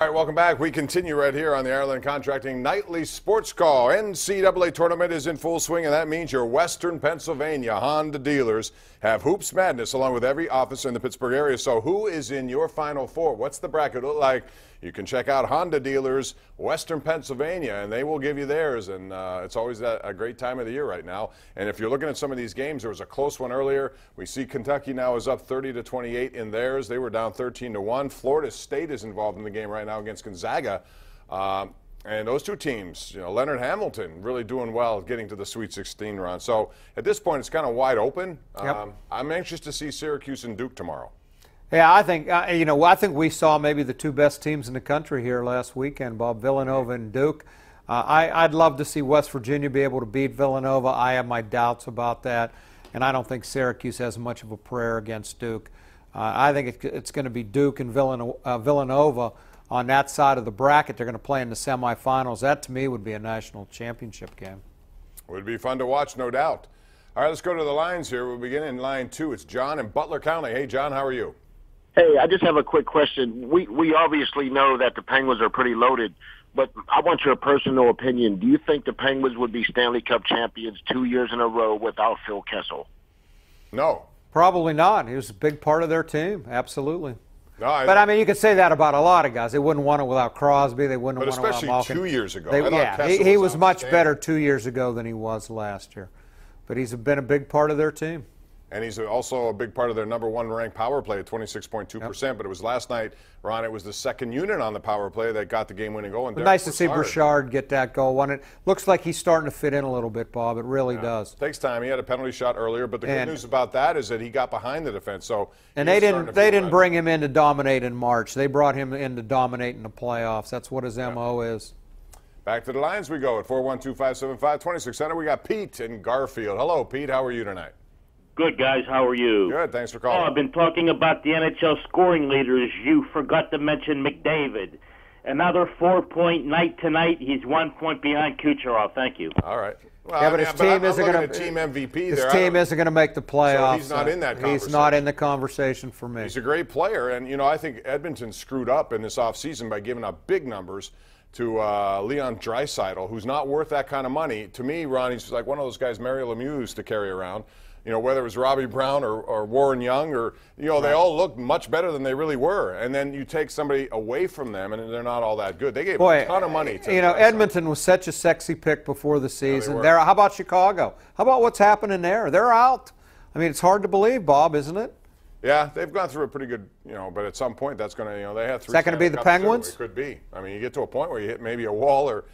All right, welcome back. We continue right here on the Ireland Contracting Nightly Sports Call. NCAA tournament is in full swing, and that means your Western Pennsylvania Honda dealers have Hoops Madness along with every office in the Pittsburgh area. So who is in your Final Four? What's the bracket look like? You can check out Honda Dealers Western Pennsylvania, and they will give you theirs. And it's always a great time of the year right now. And if you're looking at some of these games, there was a close one earlier. We see Kentucky now is up 30-28 in theirs. They were down 13-1. Florida State is involved in the game right now against Gonzaga. And those two teams, you know, Leonard Hamilton really doing well getting to the Sweet 16 run. So at this point, it's kind of wide open. Yep. I'm anxious to see Syracuse and Duke tomorrow. Yeah, I think I think we saw maybe the two best teams in the country here last weekend, Bob, Villanova and Duke. I'd love to see West Virginia be able to beat Villanova. I have my doubts about that, and I don't think Syracuse has much of a prayer against Duke. I think it's going to be Duke and Villanova on that side of the bracket. They're going to play in the semifinals. That, to me, would be a national championship game. Would be fun to watch, no doubt. All right, let's go to the lines here. We'll begin in line 2. It's John in Butler County. Hey, John, how are you? Hey, I just have a quick question. We obviously know that the Penguins are pretty loaded, but I want your personal opinion. Do you think the Penguins would be Stanley Cup champions 2 years in a row without Phil Kessel? No. Probably not. He was a big part of their team, absolutely. No, But, I mean, you could say that about a lot of guys. They wouldn't want it without Crosby. They wouldn't want it without especially Malkin. 2 years ago. He was much better 2 years ago than he was last year. But he's been a big part of their team. And he's also a big part of their #1 ranked power play at 26.2%. Yep. But it was last night, Ron, it was the second unit on the power play that got the game-winning goal. And nice to see Bouchard get that goal. It looks like he's starting to fit in a little bit, Bob. It really does. Takes time. He had a penalty shot earlier, but the good news about that is that he got behind the defense. So they didn't bring him in to dominate in March. They brought him in to dominate in the playoffs. That's what his MO is. Back to the lines we go at 412-575-2600. We got Pete in Garfield. Hello, Pete. How are you tonight? Good, guys. How are you? Good. Thanks for calling. Oh, I've been talking about the NHL scoring leaders. You forgot to mention McDavid. Another 4-point night tonight. He's 1 point behind Kucherov. Thank you. All right. Well, yeah, but his team isn't going to team MVP. His team isn't going to make the playoffs. So he's not in that conversation. He's not in the conversation for me. He's a great player, and you know I think Edmonton screwed up in this offseason by giving up big numbers to Leon Draisaitl, who's not worth that kind of money. To me, Ron, he's like one of those guys Mario Lemieux to carry around. You know, whether it was Robbie Brown or Warren Young or, you know, they all looked much better than they really were. And then you take somebody away from them, and they're not all that good. They gave a ton of money to Edmonton was such a sexy pick before the season. How about Chicago? How about what's happening there? They're out. I mean, it's hard to believe, Bob, isn't it? Yeah, they've gone through a pretty good, but at some point that's going to, they have 3. Is that going to be the Penguins? It could be. I mean, you get to a point where you hit maybe a wall or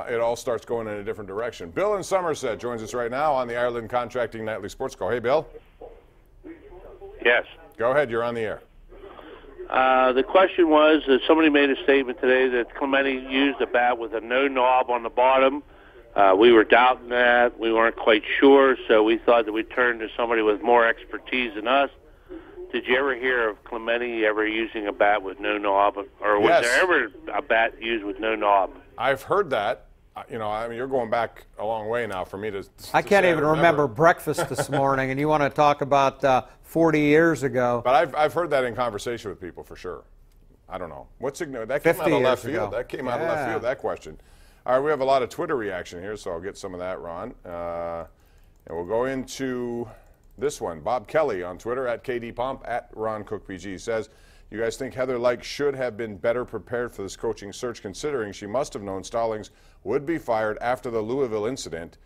it all starts going in a different direction. Bill in Somerset joins us right now on the Ireland Contracting Nightly Sports Call. Hey, Bill. Yes. Go ahead. You're on the air. The question was, somebody made a statement today that Clemente used a bat with a no knob on the bottom. We were doubting that. We weren't quite sure, so we thought that we'd turn to somebody with more expertise than us. Did you ever hear of Clemente ever using a bat with no knob? Or was there ever a bat used with no knob? I've heard that. I mean, you're going back a long way now for me to I can't even remember breakfast this morning, and you want to talk about 40 years ago. But I've heard that in conversation with people for sure. I don't know. That came out of left field. That came out of left field, that question. All right, we have a lot of Twitter reaction here, so I'll get some of that, Ron. And we'll go into this one. Bob Kelly on Twitter, at KDPomp, at Ron Cook PG, says, you guys think Heather Lyke should have been better prepared for this coaching search, considering she must have known Stallings would be fired after the Louisville incident?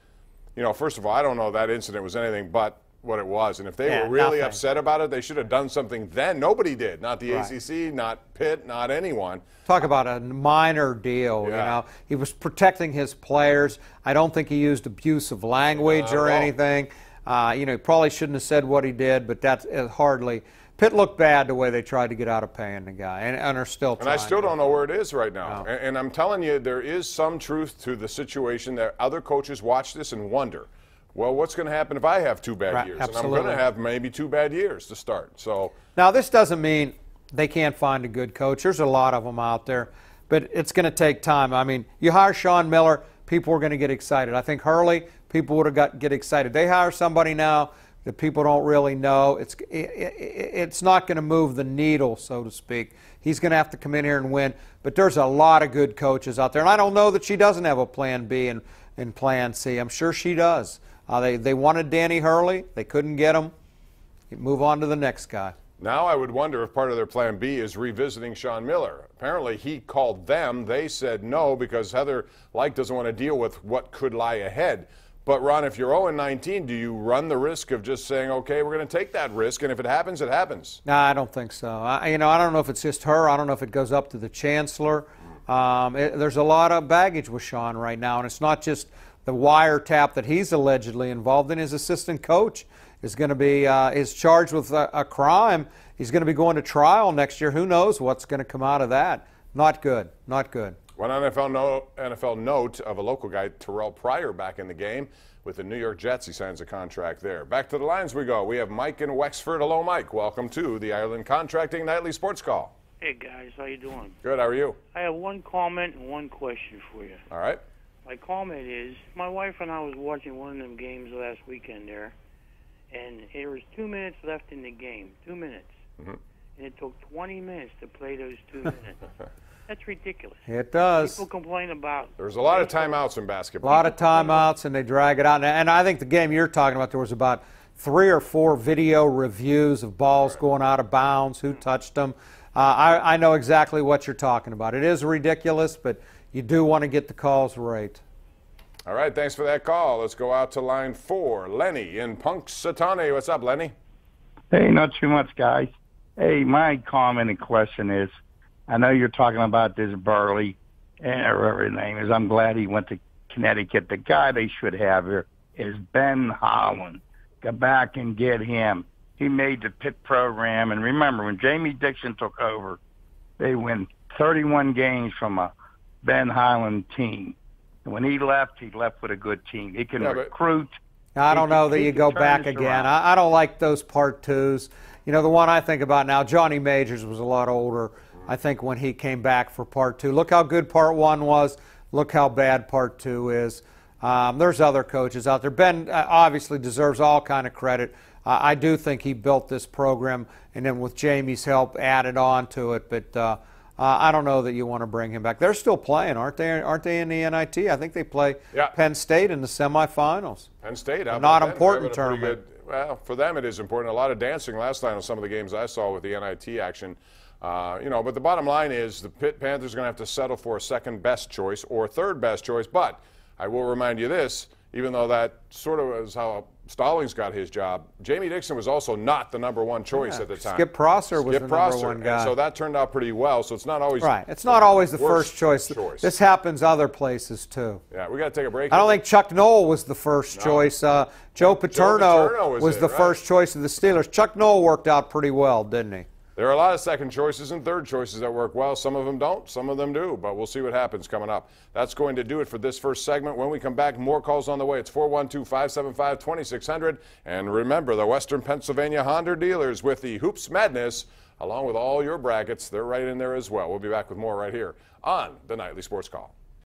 First of all, I don't know that incident was anything but what it was. And if they were really upset about it, they should have done something then. Nobody did. Not the ACC, not Pitt, not anyone. Talk about a minor deal, He was protecting his players. I don't think he used abusive language or anything. He probably shouldn't have said what he did, but that's hardly. Pitt looked bad the way they tried to get out of paying the guy, and are still trying. And I still don't know where it is right now. No. And I'm telling you, there is some truth to the situation that other coaches watch this and wonder, well, what's going to happen if I have 2 bad years? Absolutely. And I'm going to have maybe 2 bad years to start. So now, this doesn't mean they can't find a good coach. There's a lot of them out there, but it's going to take time. I mean, you hire Sean Miller, people are going to get excited. I think Hurley, people would have get excited. They hire somebody now that people don't really know. It's not going to move the needle, so to speak. He's going to have to come in here and win But there's a lot of good coaches out there, and I don't know that she doesn't have a plan B and plan C. I'm sure she does. They wanted Danny Hurley. They couldn't get him. You move on to the next guy. Now I would wonder if part of their plan B is revisiting Sean Miller. Apparently he called them. They said no because Heather Lyke doesn't want to deal with what could lie ahead. But, Ron, if you're 0-19, do you run the risk of just saying, okay, we're going to take that risk, and if it happens, it happens? No, I don't think so. I don't know if it's just her. I don't know if it goes up to the chancellor. There's a lot of baggage with Sean right now, and it's not just the wiretap that he's allegedly involved in. His assistant coach is going to be is charged with a crime. He's going to be going to trial next year. Who knows what's going to come out of that? Not good. Not good. One NFL note of a local guy, Terrell Pryor, back in the game with the New York Jets. He signs a contract there. Back to the lines we go. We have Mike in Wexford. Hello, Mike. Welcome to the Ireland Contracting Nightly Sports Call. Hey, guys. How you doing? Good. How are you? I have one comment and one question for you. All right. My comment is, my wife and I was watching one of them games last weekend there, and there was 2 minutes left in the game. 2 minutes. Mm-hmm. And it took 20 minutes to play those 2 minutes. That's ridiculous. It does. People complain about. There's a lot of timeouts in basketball. A lot of timeouts, and they drag it out. And I think the game you're talking about, there was about 3 or 4 video reviews of balls going out of bounds, who touched them. I know exactly what you're talking about. It is ridiculous, but you do want to get the calls right. All right, thanks for that call. Let's go out to line 4. Lenny in Punxsutawney. What's up, Lenny? Hey, not too much, guys. Hey, my comment and question is, I know you're talking about this Burley, and whatever his name is. I'm glad he went to Connecticut. The guy they should have here is Ben Holland. Go back and get him. He made the Pitt program. And remember, when Jamie Dixon took over, they win 31 games from a Ben Holland team. And when he left with a good team. He can recruit. I don't know that you go back again. I don't like those part twos. You know, the one I think about now, Johnny Majors was a lot older, I think, when he came back for part 2. Look how good part 1 was. Look how bad part 2 is. There's other coaches out there. Ben obviously deserves all kind of credit. I do think he built this program, and then with Jamie's help added on to it. But I don't know that you want to bring him back. They're still playing, aren't they? Aren't they in the NIT? I think they play Penn State in the semifinals. Penn State, not important tournament. Well, for them it is important. A lot of dancing last night on some of the games I saw with the NIT action. But the bottom line is the Pitt Panthers are going to have to settle for a second best choice or third best choice. But I will remind you this, even though that sort of is how Stallings got his job, Jamie Dixon was also not the #1 choice at the time. Skip Prosser was the #1 guy. And so that turned out pretty well. So it's not always right. It's not always the first choice. This happens other places too. Yeah, we got to take a break. I don't think Chuck Noll was the first choice. Joe Paterno was the first choice of the Steelers. Chuck Noll worked out pretty well, didn't he? There are a lot of second choices and third choices that work well. Some of them don't, some of them do, but we'll see what happens coming up. That's going to do it for this first segment. When we come back, more calls on the way. It's 412-575-2600. And remember, the Western Pennsylvania Honda dealers with the Hoops Madness, along with all your brackets, they're right in there as well. We'll be back with more right here on the Nightly Sports Call.